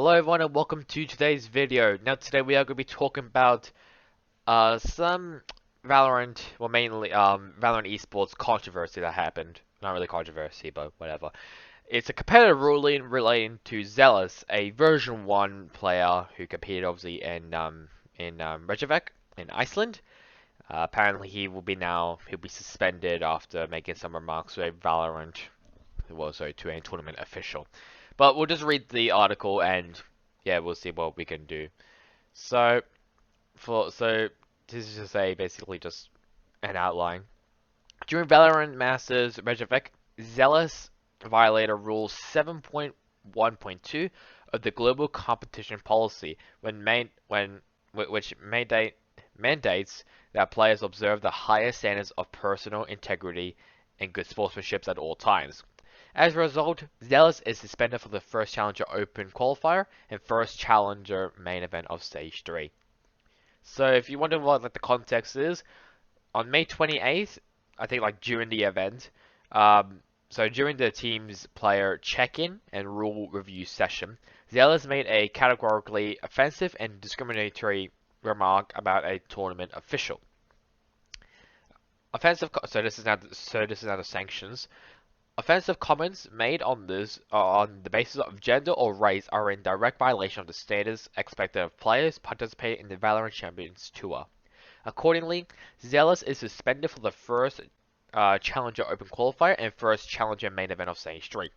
Hello everyone and welcome to today's video. Now today we are going to be talking about some Valorant, well mainly Valorant esports controversy that happened. Not really controversy, but whatever. It's a competitive ruling relating to Zellsis, a version 1 player who competed obviously in Reykjavik in Iceland. Apparently he'll be suspended after making some remarks to a Valorant, well, sorry, to a tournament official. But we'll just read the article and yeah, we'll see what we can do. So so this is just basically just an outline. During Valorant Masters Reykjavik, Zellsis violated Rule 7.1.2 of the Global Competition Policy which mandates that players observe the highest standards of personal integrity and good sportsmanship at all times. As a result, Zellsis is suspended for the first Challenger Open qualifier and first Challenger main event of Stage 3. So if you wonder what the context is, on May 28th, I think during the event, so during the team's player check-in and rule review session, Zellsis made a categorically offensive and discriminatory remark about a tournament official. So this is now the sanctions. Offensive comments made on the basis of gender or race are in direct violation of the standards expected of players participating in the Valorant Champions Tour. Accordingly, Zellsis is suspended for the first Challenger Open qualifier and first Challenger main event of Stage 3.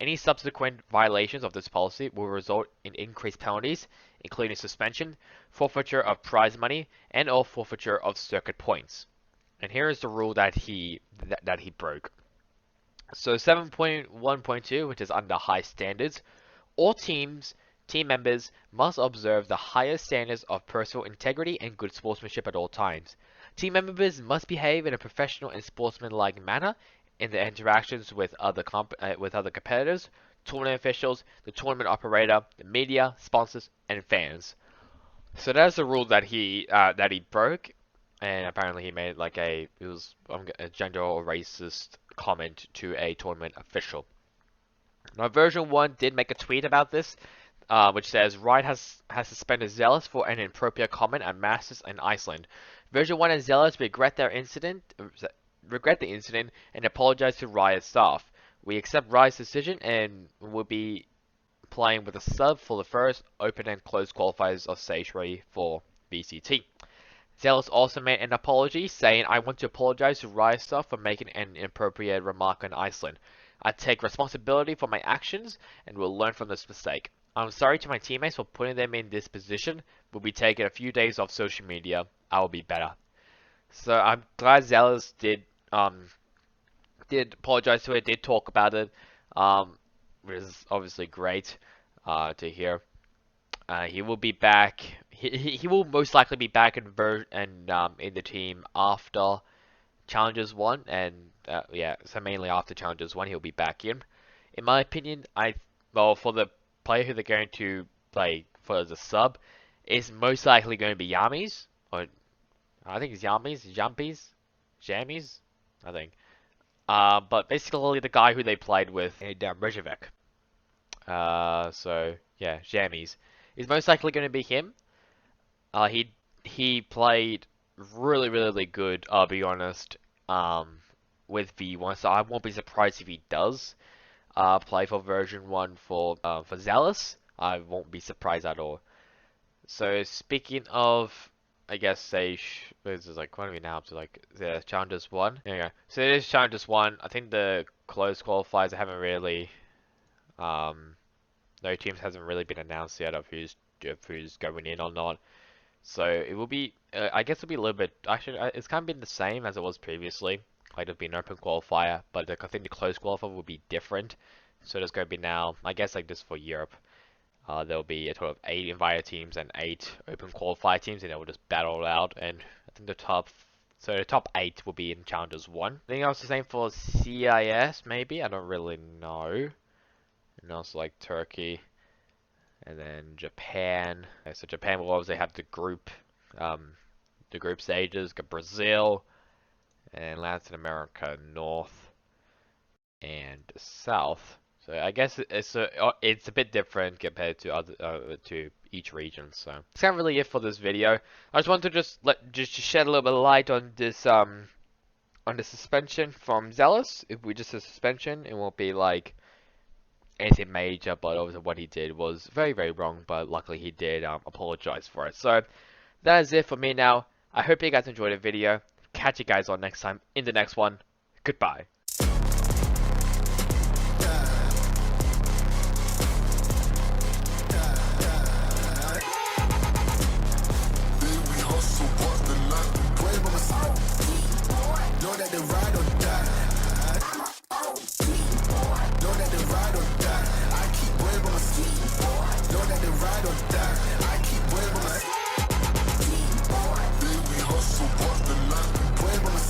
Any subsequent violations of this policy will result in increased penalties, including suspension, forfeiture of prize money, and/or forfeiture of circuit points. And here is the rule that he broke. So 7.1.2, which is under high standards, all team members must observe the highest standards of personal integrity and good sportsmanship at all times. Team members must behave in a professional and sportsmanlike manner in their interactions with other competitors, tournament officials, the tournament operator, the media, sponsors, and fans. So that's the rule that he broke, and apparently he made a gender or racist comment to a tournament official. Now, version 1 did make a tweet about this, which says Riot has suspended Zellsis for an inappropriate comment at Masters in Iceland. Version 1 and Zellsis regret the incident and apologize to Riot staff. We accept Riot's decision and will be playing with a sub for the first open and closed qualifiers of Stage 3 for VCT. Zellsis also made an apology, saying, I want to apologize to Riot staff for making an inappropriate remark on Iceland. I take responsibility for my actions and will learn from this mistake. I'm sorry to my teammates for putting them in this position. We'll be taking a few days off social media. I will be better. So I'm glad Zellsis did apologize to it, did talk about it, which is obviously great to hear. He will be back. He will most likely be back in the team after Challengers 1, and yeah, so mainly after Challengers 1 he'll be back in. In my opinion, for the player who they're going to play for the sub, is most likely going to be Yamis, or I think it's Jammies, I think. But basically the guy who they played with in Reykjavik. So yeah, Jammies is most likely going to be him. He played really good. I'll be honest. With V1, so I won't be surprised if he does play for version 1 for Zellsis. I won't be surprised at all. So speaking of, I guess this is what are we now up to, the Challengers 1? There you go. So it is Challengers 1. I think the closed qualifiers haven't really no teams hasn't really been announced yet of who's going in or not. So it will be, I guess it'll be a little bit, actually, it's kind of been the same as it was previously. It'll be an open qualifier, but I think the closed qualifier will be different. So there's going to be now, I guess this for Europe, there'll be a total of 8 invited teams and 8 open qualifier teams, and they will just battle it out. And I think the top 8 will be in Challengers 1. I think that's the same for CIS, maybe? I don't really know. And also Turkey. And then Japan. Okay, so Japan will obviously have the group stages. Got Brazil and Latin America North and South. So I guess it's a bit different compared to other to each region. So that's kind of really it for this video. I just want to just shed a little bit of light on the suspension from Zellsis. If we just a suspension, it won't be like anything major. But obviously what he did was very very wrong. But luckily he did apologize for it. So that is it for me now. I hope you guys enjoyed the video. Catch you guys on next time in the next one. Goodbye.